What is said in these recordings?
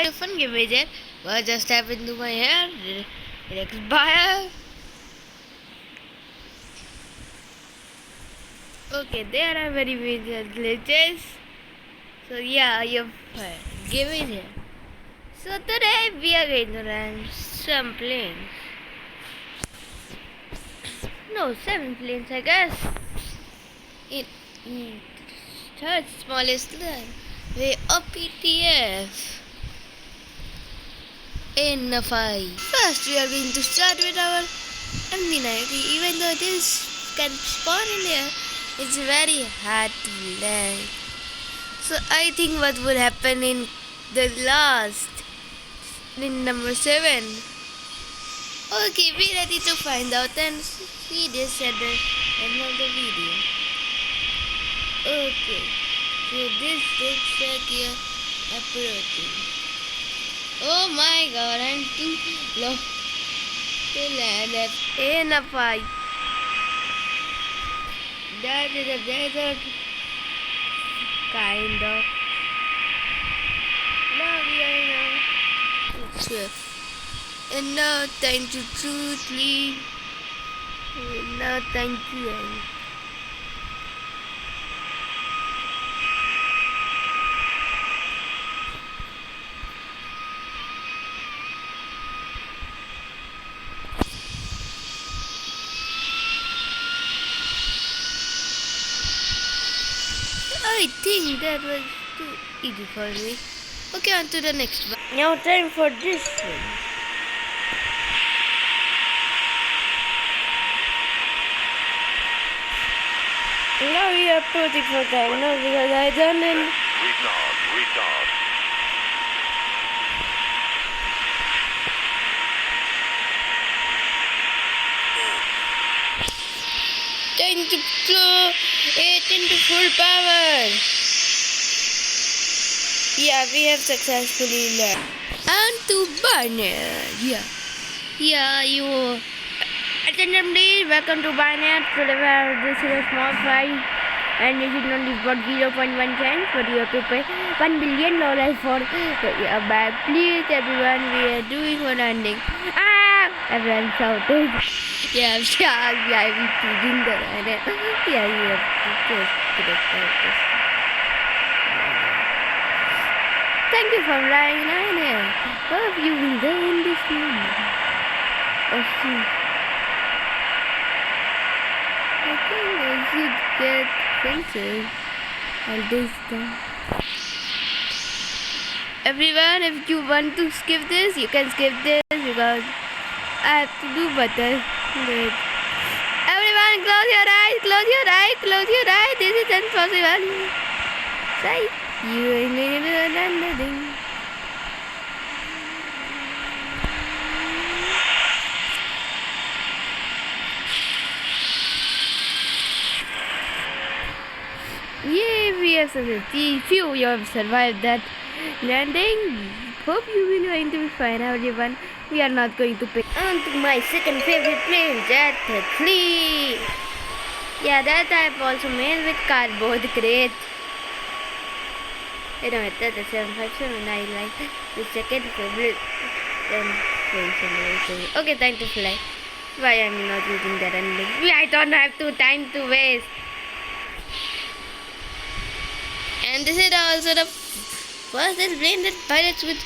of fun giveaway there. What just happened to my hair? Did it expire? Okay, there are very major glitches. So yeah, you're giveaway there. So today we are going to run some planes. No, 7 planes I guess. In third smallest way of PTF. In nafah. First we are going to start with our MD90. Even though this can spawn in here, it's very hard to land. So I think what would happen in the last, in number 7. Okay, be ready to find out and see this at the end of the video. Okay, so this looks like you're approaching. Oh my god, I'm too low to land at nafah. That is a desert, kind of. Now we are now swift. And now time to truthfully. And now time to end. I think that was too easy for me. Okay, on to the next one. Now time for this one. Now we are approaching for time now because I done in retard. Time to blow it into full power. Yeah, we have successfully landed. And to Barnet. Yeah, you. Attentively, welcome to Barnet. Today, this is a small prize, and you should only got 0.1 cents, but you have to pay $1 billion for a bag. Please, everyone, we are doing one landing. Everyone shouted. Yeah, I'm choosing the right. Yeah, you have to just correct. Thank you for flying here. Hope you will learn this moment. I think I should get fences all this time. Everyone, if you want to skip this, you can skip this because I have to do better. Good. Everyone, close your eyes. This is impossible. Say, you ain't gonna do nothing. Yay, we have succeeded. Phew, you have survived that landing. Hope you will going to be fine, everyone. We are not going to pick on to my second favorite plane, Jet 3. Yeah, that I've also made with cardboard crate. I don't know, that's 757. I like the second favorite. Okay, time to fly. Why am I not using that ending? I don't have time to waste. And this is also the first plane that pilots would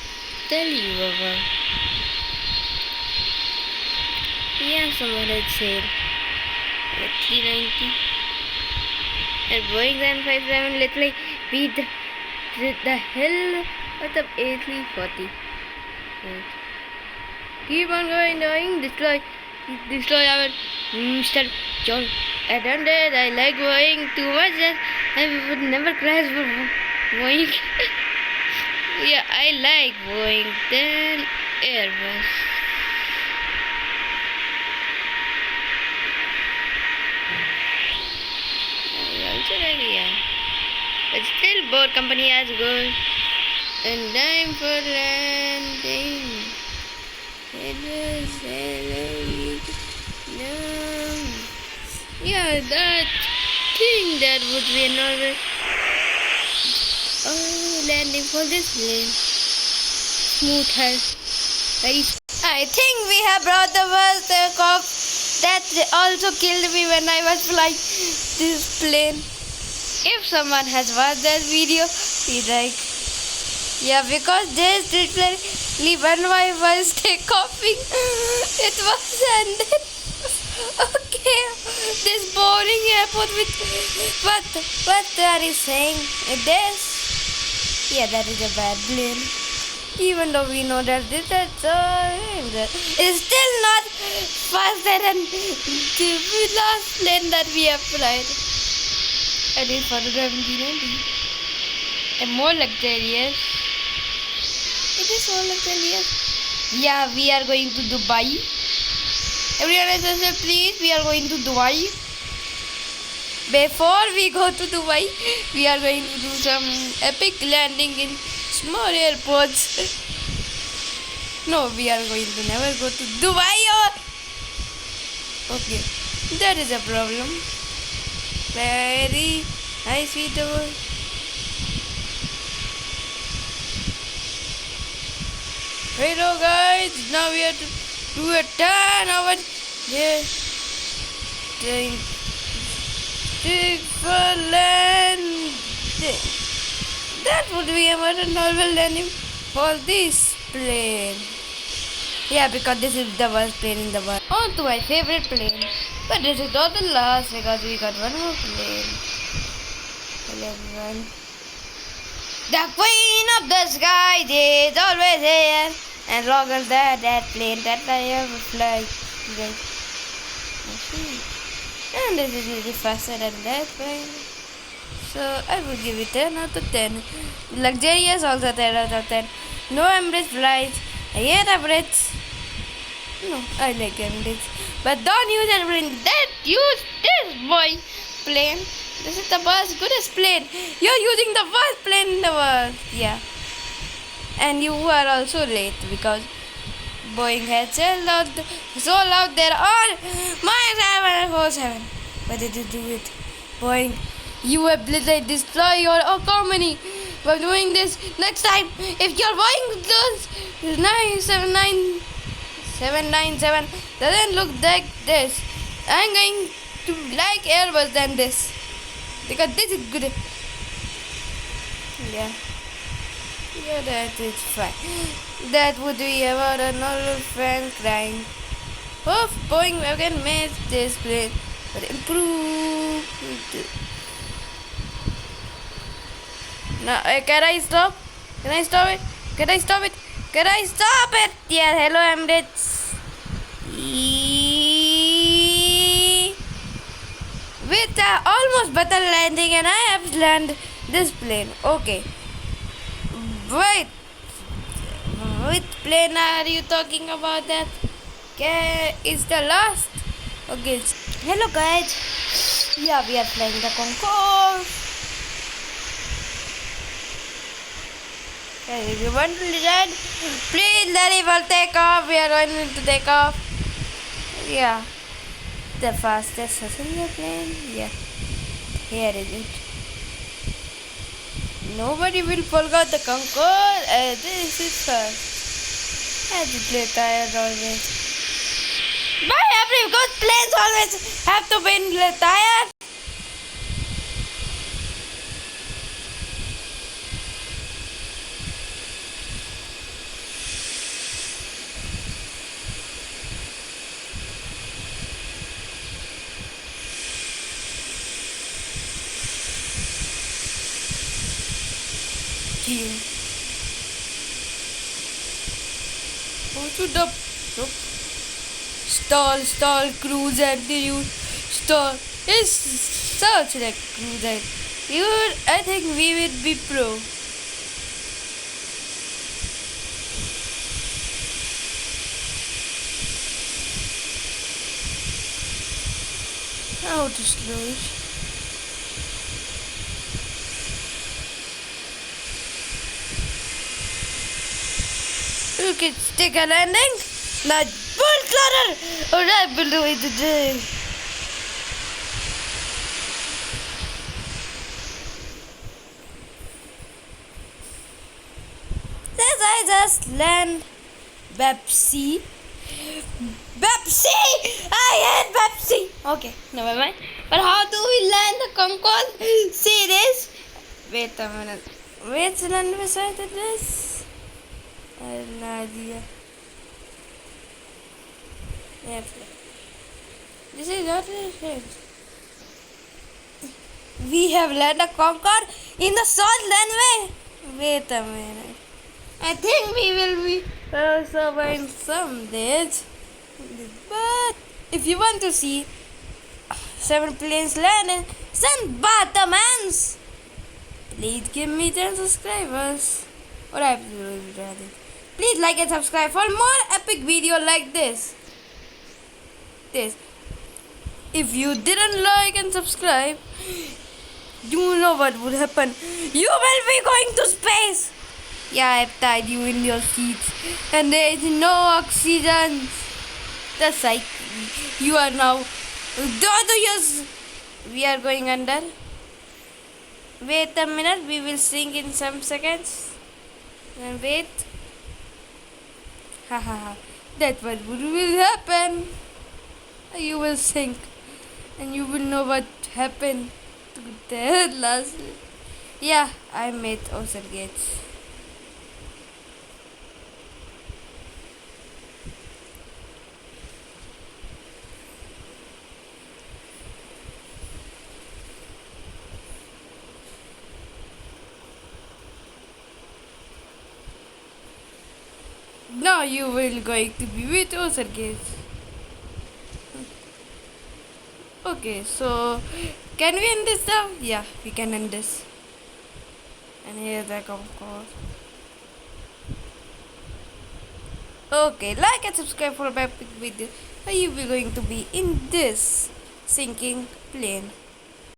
tell you about. Yeah, someone had said at 390. And Boeing 757 literally beat the hell out of A340. Keep on going, destroy our Mr. John. I don't know, I like Boeing too much that I would never crash for Boeing. Yeah, I like Boeing than Airbus. But still, both company has good. And time for landing. It was yeah, that thing that would be another landing for this plane. smooth hair. I think we have brought the worst cop that also killed me when I was flying this plane. If someone has watched that video, be like, yeah, because there's literally one wife was coughing. It was and then okay, this boring airport with what are you saying? This? Yeah, that is a bad plane. Even though we know that this is still not faster than the last plane that we have flight. At least for the 1790. And more luxurious. It is more luxurious. Yeah, we are going to Dubai. Everyone says, please, we are going to Dubai. Before we go to Dubai, we are going to do some epic landing in small airports. No, we are going to never go to Dubai or... Okay, that is a problem. Very nice, sweet over. Hello guys, now we have to do a turn over there. Land. That would be a more normal landing for this plane. Yeah, because this is the worst plane in the world. On to my favorite plane. But this is not the last because we got one more plane. 11. The queen of the sky is always here. And longer than that plane that I ever fly. And this is really faster than that plane. So I would give it 10 out of 10. Luxurious also 10 out of 10. No Emirates flights. I hate Emirates. No, I like Emirates. But don't use Emirates. That use this boy plane. This is the worst goodest plane. You're using the worst plane in the world. Yeah. And you are also late because Boeing has so loud there on my 747. Why did you do it? Boeing, you have literally destroyed your economy by doing this. Next time, if your Boeing does 797 doesn't look like this, I'm going to like Airbus than this. Because this is good. Yeah. Yeah, that is fine. That would be about an old friend crying. Hope Boeing again made this plane, but improve. Now, can I stop? Can I stop it? Can I stop it? Can I stop it? Yeah, hello Emirates. With almost better landing, and I have landed this plane. Okay. Wait, which plane are you talking about that? Okay, is the last? Okay, hello guys. Yeah, we are flying the Concorde. Okay, if you want to land, please let it take off. We are going to take off. Yeah, the fastest passenger plane. Yeah, here is it. Nobody will forget the Concorde. This is first. As the play tires always. Why every good planes always have to be in the tire? Also the nope. Stall, cruise altitude, stall. It's such like cruise altitude. I think we will be pro. How to slow it? You can stick a landing. Not full clutter. Alright, we'll do it today. This let us land Pepsi. Pepsi! I hate Pepsi! Okay, never mind. But how do we land the Concord series? Wait a minute. Where's the land beside this? I have no idea. Yes. This is not it. We have landed Concord in the South Landway. Wait a minute. I think we will be surviving some days. But if you want to see 7 planes landing, send Batmans. Please give me 10 subscribers. Or I have to do it. Please like and subscribe for more epic video like this. If you didn't like and subscribe, you know what would happen. You will be going to space. Yeah, I've tied you in your seats and there is no oxygen. That's like you are now. We are going under. Wait a minute, we will sink in some seconds. And wait. Haha, that's what will happen. You will sink. And you will know what happened to that last. Yeah, I made Ocean Gates. Now you will going to be with Ocean Gates. Okay, so can we end this now? Yeah, we can end this. And here's the Concord. Okay, like and subscribe for a epic video. You will going to be in this sinking plane.